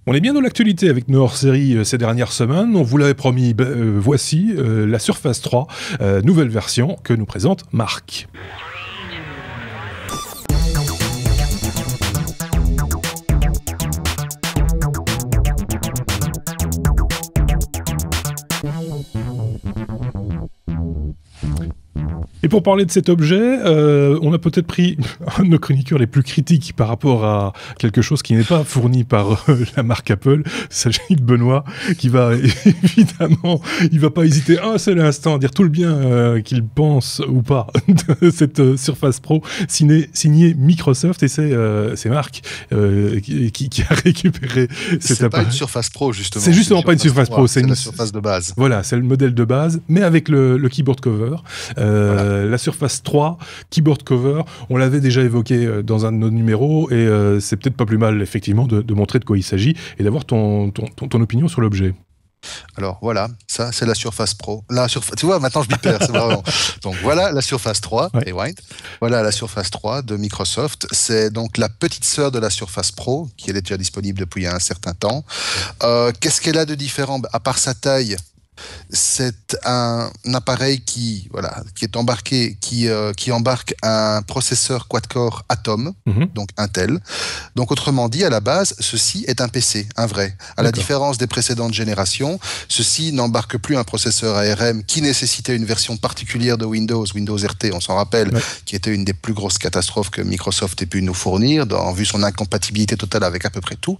On est bien dans l'actualité avec nos hors-séries ces dernières semaines. On vous l'avait promis, voici la Surface 3, nouvelle version que nous présente Marc. Et pour parler de cet objet, on a peut-être pris un de nos chroniqueurs les plus critiques par rapport à quelque chose qui n'est pas fourni par la marque Apple. Il s'agit de Benoît, qui va évidemment, il va pas hésiter un seul instant à dire tout le bien qu'il pense ou pas de cette Surface Pro signée Microsoft, et c'est Marc qui a récupéré cet appareil. C'est pas une Surface Pro, justement. C'est justement pas une Surface Pro, c'est la Surface de base. Voilà, c'est le modèle de base, mais avec le keyboard cover. Voilà. La Surface 3, keyboard cover, on l'avait déjà évoqué dans un de nos numéros, et c'est peut-être pas plus mal, effectivement, de montrer de quoi il s'agit et d'avoir ton opinion sur l'objet. Alors voilà, ça c'est la Surface Pro. Tu vois, maintenant je m'y perds, c'est vraiment. Donc voilà la Surface 3, ouais. Rewind. Voilà la Surface 3 de Microsoft. C'est donc la petite sœur de la Surface Pro, qui elle est déjà disponible depuis un certain temps. Qu'est-ce qu'elle a de différent? À part sa taille, c'est un appareil qui est embarqué, qui embarque un processeur quad-core Atom, donc Intel. Donc autrement dit, à la base, ceci est un PC, un vrai. À la différence des précédentes générations, ceci n'embarque plus un processeur ARM qui nécessitait une version particulière de Windows RT, on s'en rappelle, qui était une des plus grosses catastrophes que Microsoft ait pu nous fournir, en vue son incompatibilité totale avec à peu près tout.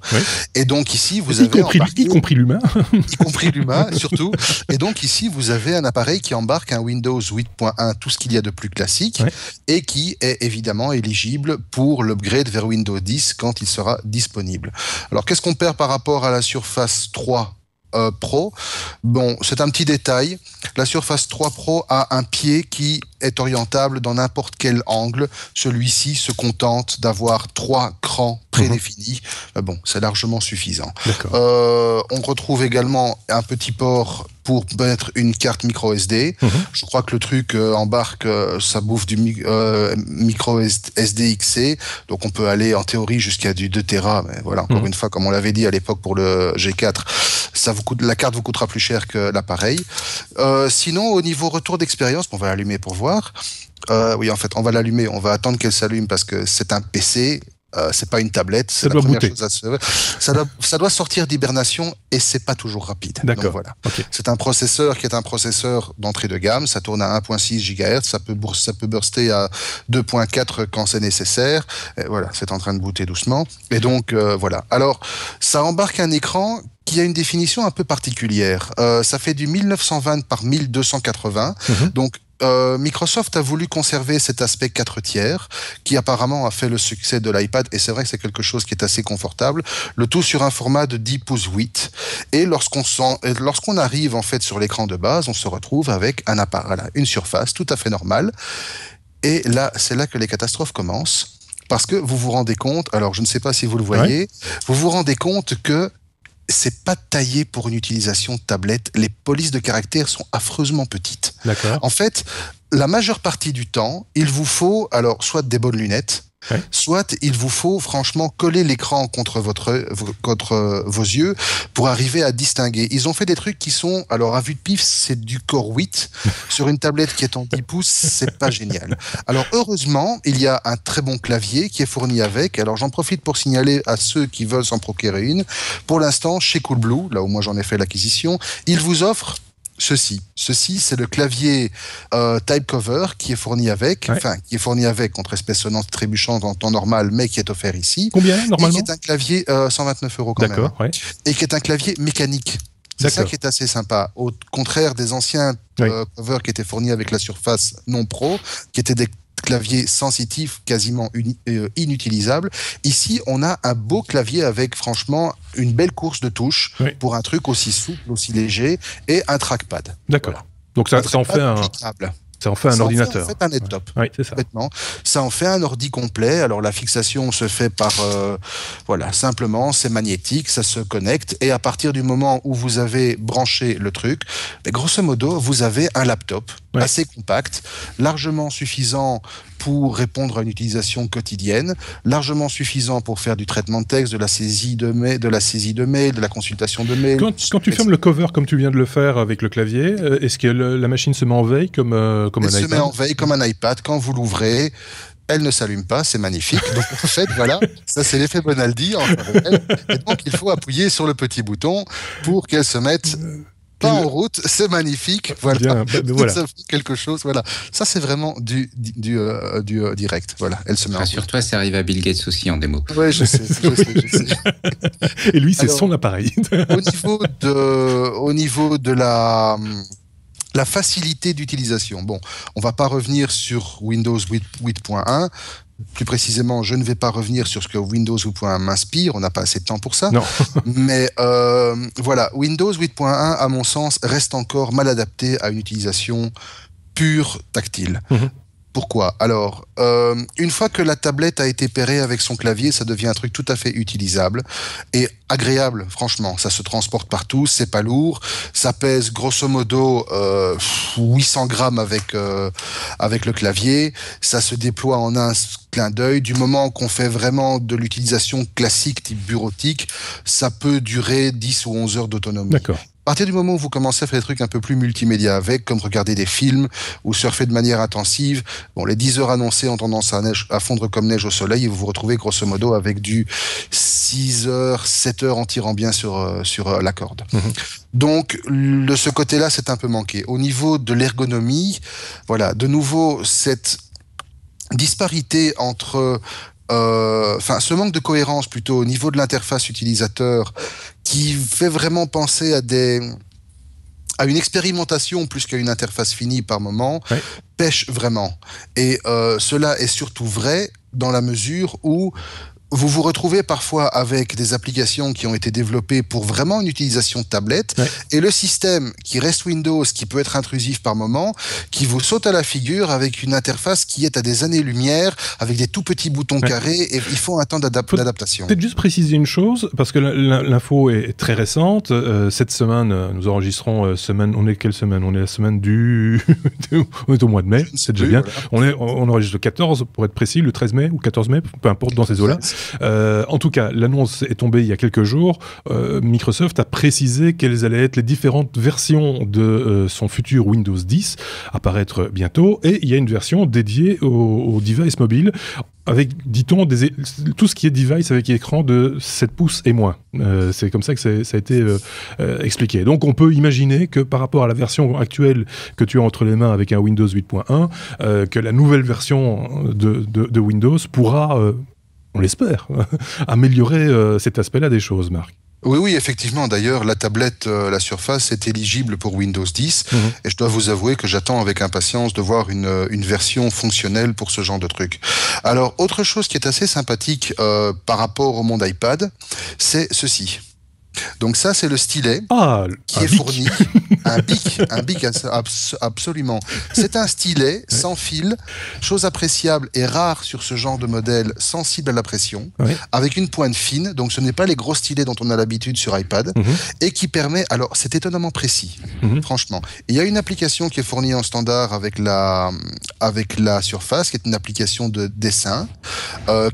Et donc ici, vous avez y compris l'humain. Y compris l'humain, surtout. Et donc ici, vous avez un appareil qui embarque un Windows 8.1, tout ce qu'il y a de plus classique, et qui est évidemment éligible pour l'upgrade vers Windows 10 quand il sera disponible. Alors, qu'est-ce qu'on perd par rapport à la Surface 3 Pro? Bon, c'est un petit détail. La Surface 3 Pro a un pied qui est orientable dans n'importe quel angle. Celui-ci se contente d'avoir 3 crans prédéfinis. Bon, c'est largement suffisant. On retrouve également un petit port pour mettre une carte micro SD. Je crois que le truc embarque, ça bouffe du micro SD XC, donc on peut aller en théorie jusqu'à du 2 Tera, mais voilà, encore une fois, comme on l'avait dit à l'époque pour le G4, la carte vous coûtera plus cher que l'appareil. Sinon, au niveau retour d'expérience, on va l'allumer pour voir. Oui, en fait, on va l'allumer, on va attendre qu'elle s'allume parce que c'est un PC. C'est pas une tablette, c'est la première chose à se... Ça doit sortir d'hibernation et c'est pas toujours rapide. Donc voilà. C'est un processeur qui est un processeur d'entrée de gamme, ça tourne à 1.6 GHz, ça peut burster à 2.4 quand c'est nécessaire. Et voilà, c'est en train de booter doucement. Et donc voilà. Alors, ça embarque un écran qui a une définition un peu particulière. Ça fait du 1920 par 1280, donc Microsoft a voulu conserver cet aspect 4 tiers qui apparemment a fait le succès de l'iPad, et c'est vrai que c'est quelque chose qui est assez confortable, le tout sur un format de 10 pouces 8, et lorsqu'on arrive en fait sur l'écran de base, on se retrouve avec un appareil, une surface tout à fait normale, et là c'est là que les catastrophes commencent, parce que vous vous rendez compte, alors je ne sais pas si vous le voyez, vous vous rendez compte que c'est pas taillé pour une utilisation de tablette. Les polices de caractères sont affreusement petites. En fait, la majeure partie du temps, il vous faut alors soit des bonnes lunettes, soit il vous faut franchement coller l'écran contre vos yeux pour arriver à distinguer. Ils ont fait des trucs qui sont, alors à vue de pif, c'est du Core 8 sur une tablette qui est en 10 pouces, c'est pas génial. Alors heureusement, il y a un très bon clavier qui est fourni avec. Alors j'en profite pour signaler à ceux qui veulent s'en procurer une. Pour l'instant, chez Coolblue, là où moi j'en ai fait l'acquisition, ils vous offrent ceci, c'est le clavier Type Cover qui est fourni avec, qui est fourni avec contre espèce sonnante trébuchante en temps normal, mais qui est offert ici. Combien normalement? Et qui est un clavier 129 € quand même. Et qui est un clavier mécanique. C'est ça qui est assez sympa. Au contraire des anciens covers qui étaient fournis avec la Surface non Pro, qui étaient des clavier sensitif quasiment inutilisable. Ici, on a un beau clavier avec franchement une belle course de touches pour un truc aussi souple, aussi léger, et un trackpad. D'accord. Donc ça en fait un... Ça en fait un ordinateur. Ça en fait un laptop. C'est ça. Ça en fait un ordi complet. Alors la fixation se fait par, simplement, c'est magnétique, ça se connecte, et à partir du moment où vous avez branché le truc, grosso modo, vous avez un laptop assez compact, largement suffisant pour répondre à une utilisation quotidienne, largement suffisant pour faire du traitement de texte, de la saisie de mail, de la consultation de mail. Quand tu fermes le cover comme tu viens de le faire avec le clavier, est-ce que la machine se met en veille comme un iPad ? Elle se met en veille comme un iPad. Quand vous l'ouvrez, elle ne s'allume pas, c'est magnifique. Donc en fait, voilà, ça c'est l'effet Bonaldi. Et donc il faut appuyer sur le petit bouton pour qu'elle se mette pas en route. C'est magnifique. Voilà, voilà. Ça fait quelque chose. Voilà, ça c'est vraiment du direct. Voilà, elle se met. Rassure-toi, ça arrive à Bill Gates aussi en démo. Oui, je sais. Et lui, c'est son appareil. Au niveau de la facilité d'utilisation. Bon, on va pas revenir sur Windows 8.1. Plus précisément, je ne vais pas revenir sur ce que Windows 8.1 m'inspire. On n'a pas assez de temps pour ça. Non. Mais voilà, Windows 8.1, à mon sens, reste encore mal adapté à une utilisation pure tactile. Pourquoi ? Alors, une fois que la tablette a été pairée avec son clavier, ça devient un truc tout à fait utilisable et agréable, franchement. Ça se transporte partout, c'est pas lourd, ça pèse grosso modo 800 grammes avec le clavier, ça se déploie en un clin d'œil. Du moment qu'on fait vraiment de l'utilisation classique, type bureautique, ça peut durer 10 ou 11 heures d'autonomie. D'accord. À partir du moment où vous commencez à faire des trucs un peu plus multimédia avec, comme regarder des films ou surfer de manière intensive, bon, les 10 heures annoncées ont tendance à fondre comme neige au soleil et vous vous retrouvez grosso modo avec du 6 heures, 7 heures en tirant bien sur la corde. Donc, de ce côté-là, c'est un peu manqué. Au niveau de l'ergonomie, voilà, de nouveau, cette disparité entre ce manque de cohérence plutôt au niveau de l'interface utilisateur qui fait vraiment penser à une expérimentation plus qu'à une interface finie par moment, pêche vraiment. Et cela est surtout vrai dans la mesure où vous vous retrouvez parfois avec des applications qui ont été développées pour vraiment une utilisation de tablette et le système qui reste Windows, qui peut être intrusif par moment, qui vous saute à la figure avec une interface qui est à des années-lumière, avec des tout petits boutons carrés et il faut un temps d'adaptation. Peut-être juste préciser une chose, parce que l'info est très récente. Cette semaine, nous enregistrons on est quelle semaine ? On est la semaine on est au mois de mai, c'est déjà bien. Voilà. On enregistre le 14, pour être précis, le 13 mai ou 14 mai, peu importe, dans ces eaux-là. En tout cas, l'annonce est tombée il y a quelques jours. Microsoft a précisé quelles allaient être les différentes versions de son futur Windows 10, apparaître bientôt, et il y a une version dédiée aux devices mobiles, avec, dit-on, tout ce qui est device avec écran de 7 pouces et moins. C'est comme ça que ça a été expliqué. Donc on peut imaginer que par rapport à la version actuelle que tu as entre les mains avec un Windows 8.1, que la nouvelle version de Windows pourra... on l'espère, améliorer cet aspect-là des choses, Marc. Oui, effectivement. D'ailleurs, la tablette, la Surface, est éligible pour Windows 10. Et je dois vous avouer que j'attends avec impatience de voir une version fonctionnelle pour ce genre de truc. Alors, autre chose qui est assez sympathique par rapport au monde iPad, c'est ceci. Donc ça, c'est le stylet qui est fourni. Un bic, absolument. C'est un stylet sans fil, chose appréciable et rare sur ce genre de modèle, sensible à la pression, avec une pointe fine. Donc ce n'est pas les gros stylets dont on a l'habitude sur iPad, et qui permet, alors c'est étonnamment précis, franchement. Il y a une application qui est fournie en standard avec la Surface, qui est une application de dessin,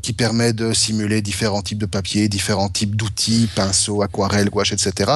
qui permet de simuler différents types de papier, différents types d'outils, pinceaux, aquarelles, gouache, etc.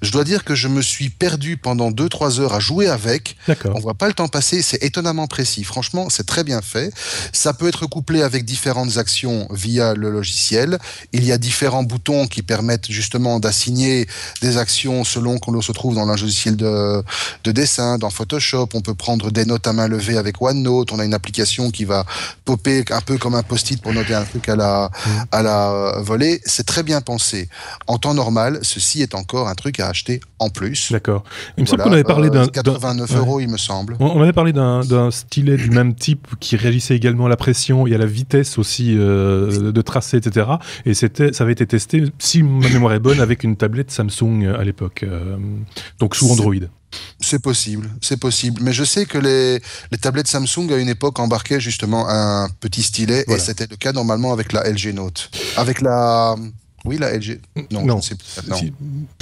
Je dois dire que je me suis perdu pendant 2-3 heures à jouer avec. On voit pas le temps passer, c'est étonnamment précis. Franchement, c'est très bien fait. Ça peut être couplé avec différentes actions via le logiciel. Il y a différents boutons qui permettent justement d'assigner des actions selon qu'on se trouve dans un logiciel de dessin, dans Photoshop. On peut prendre des notes à main levée avec OneNote. On a une application qui va popper un peu comme un post-it pour noter un truc à la volée. C'est très bien pensé. En temps normal, ceci est encore un truc à acheter en plus. D'accord. Il me semble qu'on avait parlé d'un 89 €, il me semble. On avait parlé d'un stylet du même type qui réagissait également à la pression et à la vitesse aussi de tracé, etc. Et ça avait été testé, si ma mémoire est bonne, avec une tablette Samsung à l'époque. Donc sous Android. C'est possible. Mais je sais que les tablettes Samsung, à une époque, embarquaient justement un petit stylet, et c'était le cas normalement avec la LG Note. Avec la... Oui, la LG. Non. Je ne sais plus.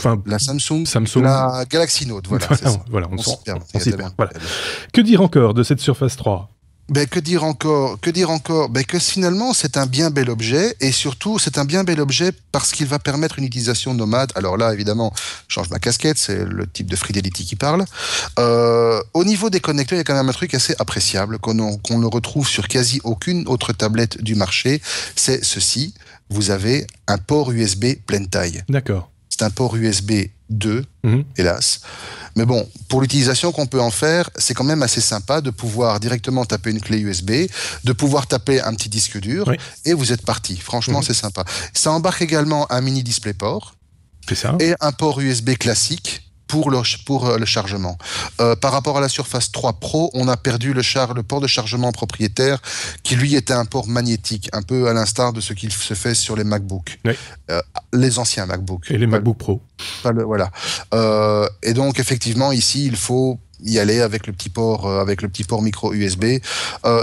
Non. La Samsung. La Galaxy Note. Voilà. On s'y perd. Voilà. Que dire encore de cette Surface 3 ? Ben, que dire encore? Ben, que finalement, c'est un bien bel objet, et surtout, c'est un bien bel objet parce qu'il va permettre une utilisation nomade. Alors là, évidemment, je change ma casquette, c'est le type de Fidelity qui parle. Au niveau des connecteurs, il y a quand même un truc assez appréciable qu'on ne retrouve sur quasi aucune autre tablette du marché. C'est ceci. Vous avez un port USB pleine taille. D'accord. C'est un port USB 2, hélas. Mais bon, pour l'utilisation qu'on peut en faire, c'est quand même assez sympa de pouvoir directement taper une clé USB, de pouvoir taper un petit disque dur, et vous êtes parti. Franchement, c'est sympa. Ça embarque également un mini DisplayPort et un port USB classique pour le chargement. Par rapport à la Surface 3 Pro, on a perdu le port de chargement propriétaire qui, lui, était un port magnétique, un peu à l'instar de ce qu'il se fait sur les MacBooks. Oui. Les anciens MacBooks. Et les MacBook Pro. Voilà. Et donc, effectivement, ici, il faut y aller avec le petit port micro USB.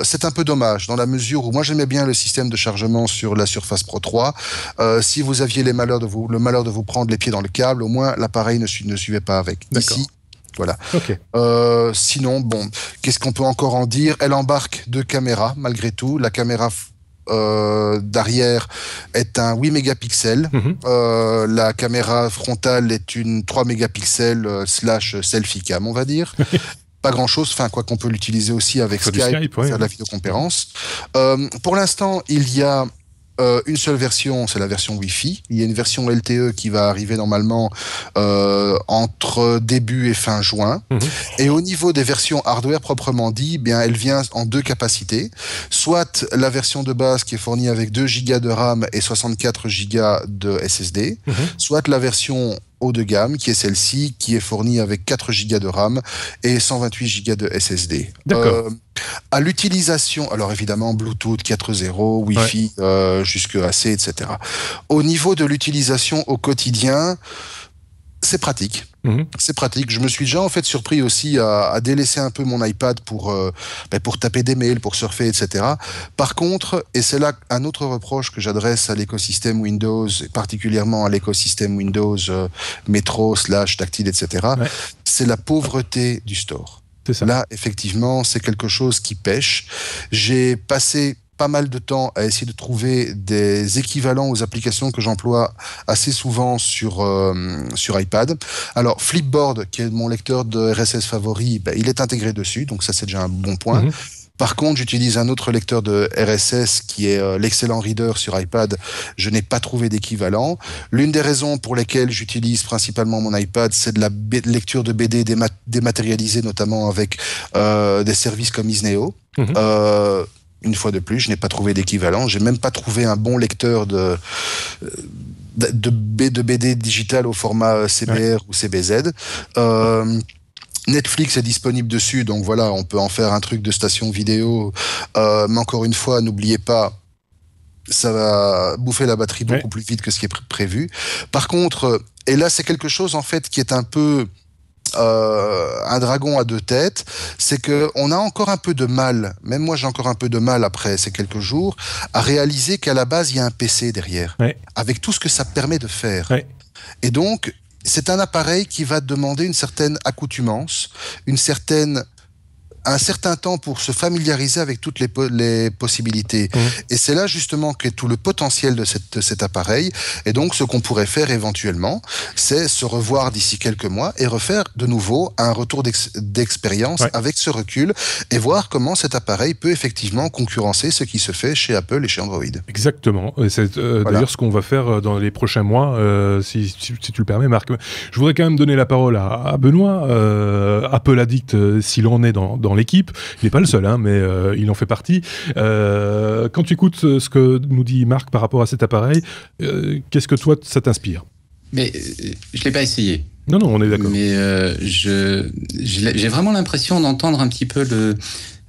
C'est un peu dommage dans la mesure où moi j'aimais bien le système de chargement sur la Surface Pro 3. Si vous aviez le malheur de vous prendre les pieds dans le câble, au moins l'appareil ne suivait pas avec. D'accord. Ici, voilà. Okay. Sinon, bon, qu'est-ce qu'on peut encore en dire? Elle embarque 2 caméras malgré tout. La caméra d'arrière est un 8 mégapixels. La caméra frontale est une 3 mégapixels / selfie cam, on va dire. Pas grand-chose, enfin, quoi qu'on peut l'utiliser aussi avec Skype pour faire de la vidéoconférence. Pour l'instant, il y a une seule version, c'est la version Wi-Fi. Il y a une version LTE qui va arriver normalement entre début et fin juin. Et au niveau des versions hardware proprement dit, bien, elle vient en 2 capacités. Soit la version de base qui est fournie avec 2 Go de RAM et 64 Go de SSD, soit la version haut de gamme, qui est celle-ci, qui est fournie avec 4 Go de RAM et 128 Go de SSD. D'accord. À l'utilisation, alors évidemment Bluetooth 4.0, Wi-Fi jusque AC, etc. Au niveau de l'utilisation au quotidien, c'est pratique. C'est pratique. Je me suis déjà en fait surpris aussi à délaisser un peu mon iPad pour taper des mails, pour surfer, etc. Par contre, et c'est là un autre reproche que j'adresse à l'écosystème Windows, et particulièrement à l'écosystème Windows Metro / tactile, etc., c'est la pauvreté du store. C'est ça. Là, effectivement, c'est quelque chose qui pêche. J'ai passé pas mal de temps à essayer de trouver des équivalents aux applications que j'emploie assez souvent sur iPad. Alors, Flipboard, qui est mon lecteur de RSS favori, il est intégré dessus, donc ça, c'est déjà un bon point. Par contre, j'utilise un autre lecteur de RSS qui est l'excellent Reader sur iPad. Je n'ai pas trouvé d'équivalent. L'une des raisons pour lesquelles j'utilise principalement mon iPad, c'est de la lecture de BD dématérialisée, notamment avec des services comme Isneo. Une fois de plus, je n'ai pas trouvé d'équivalent. J'ai même pas trouvé un bon lecteur de BD digital au format CBR ou CBZ. Netflix est disponible dessus, donc voilà, on peut en faire un truc de station vidéo. Mais encore une fois, n'oubliez pas, ça va bouffer la batterie beaucoup plus vite que ce qui est prévu. Par contre, et là c'est quelque chose en fait qui est un peu un dragon à 2 têtes, c'est que on a encore un peu de mal, même moi j'ai encore un peu de mal après ces quelques jours, à réaliser qu'à la base il y a un PC derrière, avec tout ce que ça permet de faire. Et donc, c'est un appareil qui va demander une certaine accoutumance, un certain temps pour se familiariser avec toutes les possibilités. Et c'est là justement qu'est tout le potentiel de cet appareil. Et donc ce qu'on pourrait faire éventuellement, c'est se revoir d'ici quelques mois et refaire de nouveau un retour d'expérience avec ce recul et voir comment cet appareil peut effectivement concurrencer ce qui se fait chez Apple et chez Android. Exactement. Et c'est d'ailleurs ce qu'on va faire dans les prochains mois, si tu le permets, Marc. Je voudrais quand même donner la parole à Benoît, Apple Addict, s'il en est dans l'équipe. Il n'est pas le seul, hein, mais il en fait partie. Quand tu écoutes ce que nous dit Marc par rapport à cet appareil, qu'est-ce que toi, ça t'inspire ? Mais je ne l'ai pas essayé. Non, on est d'accord. Mais j'ai vraiment l'impression d'entendre un petit peu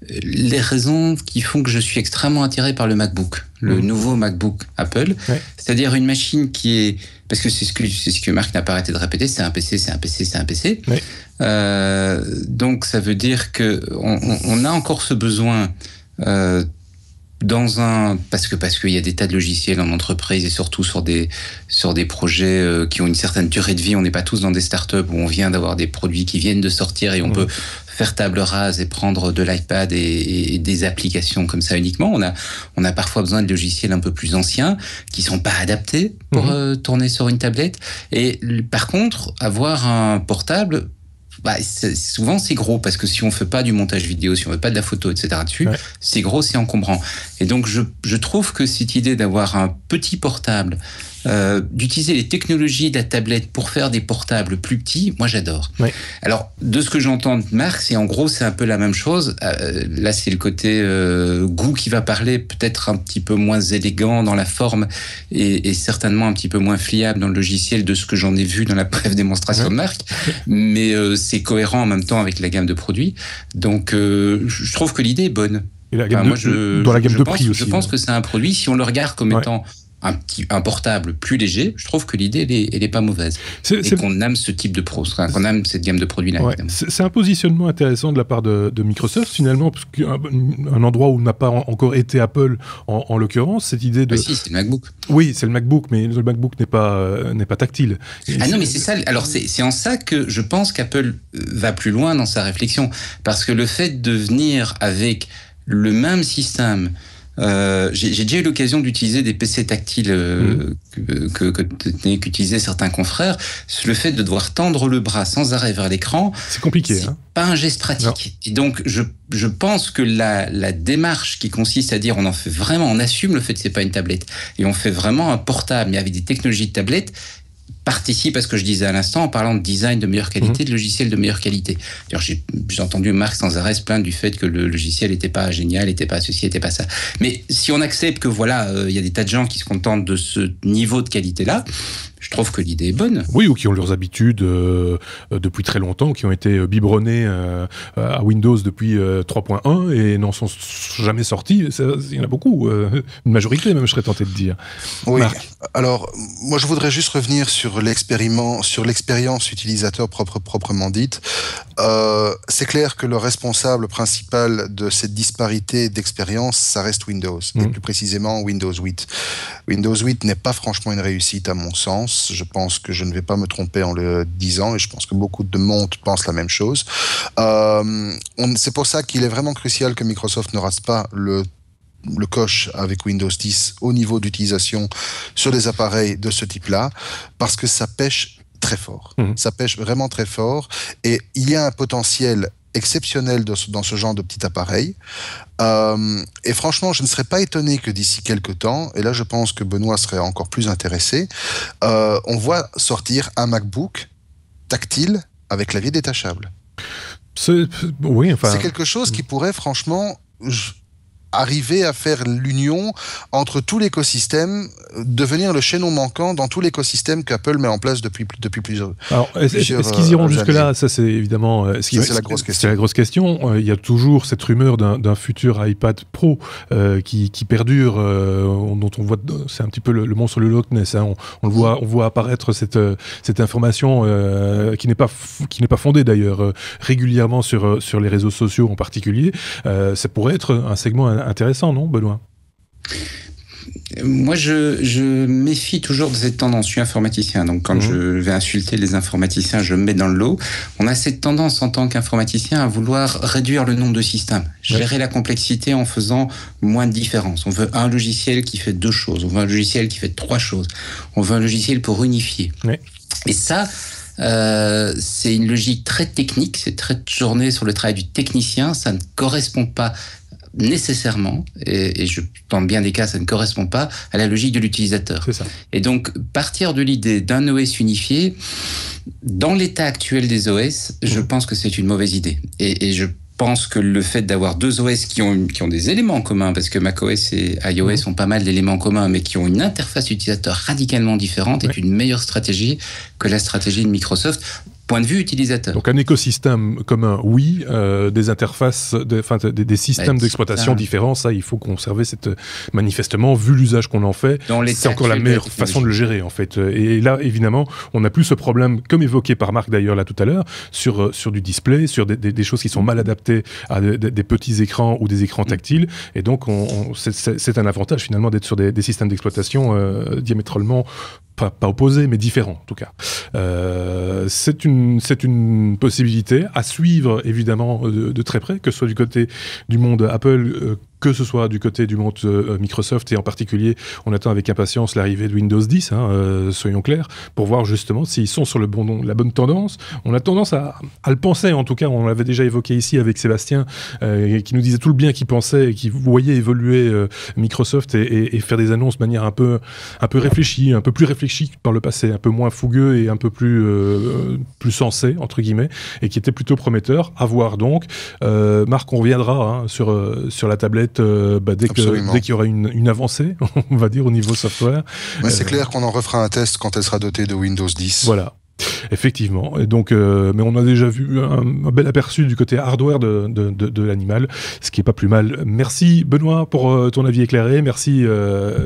les raisons qui font que je suis extrêmement attiré par le MacBook, le nouveau MacBook Apple. C'est-à-dire une machine qui est... Parce que c'est ce que Marc n'a pas arrêté de répéter, c'est un PC, c'est un PC, c'est un PC. Donc ça veut dire qu'on a encore ce besoin parce qu'il y a des tas de logiciels en entreprise et surtout sur des projets qui ont une certaine durée de vie. On n'est pas tous dans des startups où on vient d'avoir des produits qui viennent de sortir et on peut faire table rase et prendre de l'iPad et des applications comme ça uniquement. On a parfois besoin de logiciels un peu plus anciens qui sont pas adaptés pour tourner sur une tablette. Et par contre, avoir un portable, souvent c'est gros, parce que si on fait pas du montage vidéo, si on fait pas de la photo, etc. dessus, c'est gros, c'est encombrant. Et donc je trouve que cette idée d'avoir un petit portable, d'utiliser les technologies de la tablette pour faire des portables plus petits, moi j'adore. Alors de ce que j'entends de Marc, c'est un peu la même chose. Là c'est le côté goût qui va parler, peut-être un petit peu moins élégant dans la forme et certainement un petit peu moins fiable dans le logiciel de ce que j'en ai vu dans la brève démonstration de Marc, mais c'est cohérent en même temps avec la gamme de produits. Donc je trouve que l'idée est bonne. Et la gamme dans la gamme de prix aussi. Je pense que c'est un produit, si on le regarde comme étant un portable plus léger, je trouve que l'idée, elle est pas mauvaise. Et qu'on aime ce type de qu'on aime cette gamme de produits-là. C'est un positionnement intéressant de la part de Microsoft, finalement, parce qu'un endroit où n'a pas encore été Apple, en l'occurrence, cette idée de... si, c'est le MacBook. Oui, c'est le MacBook, mais le MacBook n'est pas tactile. Non, mais c'est ça. Alors, c'est en ça que je pense qu'Apple va plus loin dans sa réflexion. Parce que le fait de venir avec le même système... j'ai déjà eu l'occasion d'utiliser des PC tactiles qu'utilisaient certains confrères. Le fait de devoir tendre le bras sans arrêt vers l'écran, c'est compliqué. C'est pas un geste pratique. Non. Et donc, je pense que la démarche qui consiste à dire on assume le fait que c'est pas une tablette et on fait vraiment un portable, mais avec des technologies de tablette, participe à ce que je disais à l'instant en parlant de design de meilleure qualité, de logiciel de meilleure qualité. D'ailleurs, j'ai entendu Marc sans arrêt se plaindre du fait que le logiciel n'était pas génial, n'était pas ceci, n'était pas ça. Mais si on accepte que y a des tas de gens qui se contentent de ce niveau de qualité-là, je trouve que l'idée est bonne. Oui, ou qui ont leurs habitudes depuis très longtemps, qui ont été biberonnés à Windows depuis 3.1 et n'en sont jamais sortis. Il y en a beaucoup, une majorité même, je serais tenté de dire. Oui, Marc. Alors, moi je voudrais juste revenir sur l'expérience utilisateur proprement dite. C'est clair que le responsable principal de cette disparité d'expérience, ça reste Windows, et plus précisément Windows 8. Windows 8 n'est pas franchement une réussite à mon sens. Je pense que je ne vais pas me tromper en le disant, et je pense que beaucoup de monde pensent la même chose. C'est pour ça qu'il est vraiment crucial que Microsoft ne rate pas le coche avec Windows 10 au niveau d'utilisation sur des appareils de ce type-là, parce que ça pêche très fort. Ça pêche vraiment très fort, et il y a un potentiel exceptionnel dans ce genre de petit appareil. Et franchement, je ne serais pas étonné que d'ici quelques temps, et là je pense que Benoît serait encore plus intéressé, on voit sortir un MacBook tactile avec clavier détachable. C'est quelque chose qui pourrait franchement arriver à faire l'union entre tout l'écosystème, devenir le chaînon manquant dans tout l'écosystème qu'Apple met en place depuis plusieurs années. Alors, est-ce qu'ils iront jusque-là ? Ça, c'est évidemment... c'est la grosse question. C'est la grosse question. Il y a toujours cette rumeur d'un futur iPad Pro qui perdure, dont on voit... C'est un petit peu le monstre le Loch Ness. Hein. On voit apparaître cette information qui n'est pas fondée, d'ailleurs, régulièrement sur les réseaux sociaux en particulier. Ça pourrait être un segment intéressant, non, Benoît ? Moi, je méfie toujours de cette tendance. Je suis informaticien, donc quand je vais insulter les informaticiens, je me mets dans le lot. On a cette tendance en tant qu'informaticien à vouloir réduire le nombre de systèmes, gérer la complexité en faisant moins de différences. On veut un logiciel qui fait 2 choses, on veut un logiciel qui fait 3 choses, on veut un logiciel pour unifier. Et ça... c'est une logique très technique, c'est très tourné sur le travail du technicien, ça ne correspond pas nécessairement, et dans bien des cas, ça ne correspond pas à la logique de l'utilisateur. C'est ça. Et donc, partir de l'idée d'un OS unifié, dans l'état actuel des OS, je pense que c'est une mauvaise idée. Et je pense que le fait d'avoir 2 OS qui ont des éléments en commun, parce que macOS et iOS ont pas mal d'éléments communs, mais qui ont une interface utilisateur radicalement différente, est une meilleure stratégie que la stratégie de Microsoft. point de vue utilisateur. Donc un écosystème commun, oui, des interfaces, des systèmes d'exploitation différents, ça il faut conserver manifestement, vu l'usage qu'on en fait, c'est encore la meilleure façon de le gérer en fait. Et là évidemment, on n'a plus ce problème, comme évoqué par Marc d'ailleurs là tout à l'heure, sur du display, sur des choses qui sont mal adaptées à des petits écrans ou des écrans tactiles, et donc c'est un avantage finalement d'être sur des systèmes d'exploitation diamétralement pas opposés, mais différents en tout cas. C'est une possibilité à suivre évidemment de très près, que ce soit du côté du monde Apple, que ce soit du côté du monde Microsoft, et en particulier, on attend avec impatience l'arrivée de Windows 10, soyons clairs, pour voir justement s'ils sont sur la bonne tendance. On a tendance à le penser, en tout cas, on l'avait déjà évoqué ici avec Sébastien, qui nous disait tout le bien qu'il pensait et qui voyait évoluer Microsoft et faire des annonces de manière un peu réfléchie, un peu plus réfléchie par le passé, un peu moins fougueux et un peu plus sensé, entre guillemets, et qui était plutôt prometteur. À voir donc. Marc, on reviendra sur la tablette dès qu'il y aura une avancée, on va dire, au niveau software. Ouais, c'est clair qu'on en refera un test quand elle sera dotée de Windows 10. Voilà. Effectivement. Et donc, mais on a déjà vu un bel aperçu du côté hardware de l'animal, ce qui est pas plus mal. Merci Benoît pour ton avis éclairé. Merci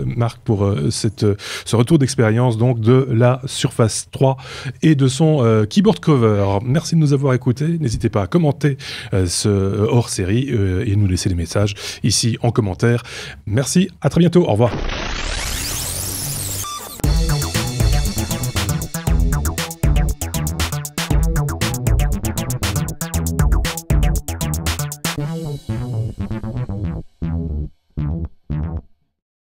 Marc pour ce retour d'expérience donc de la Surface 3 et de son keyboard cover. Merci de nous avoir écoutés. N'hésitez pas à commenter ce hors-série et nous laisser des messages ici en commentaire. Merci, à très bientôt. Au revoir.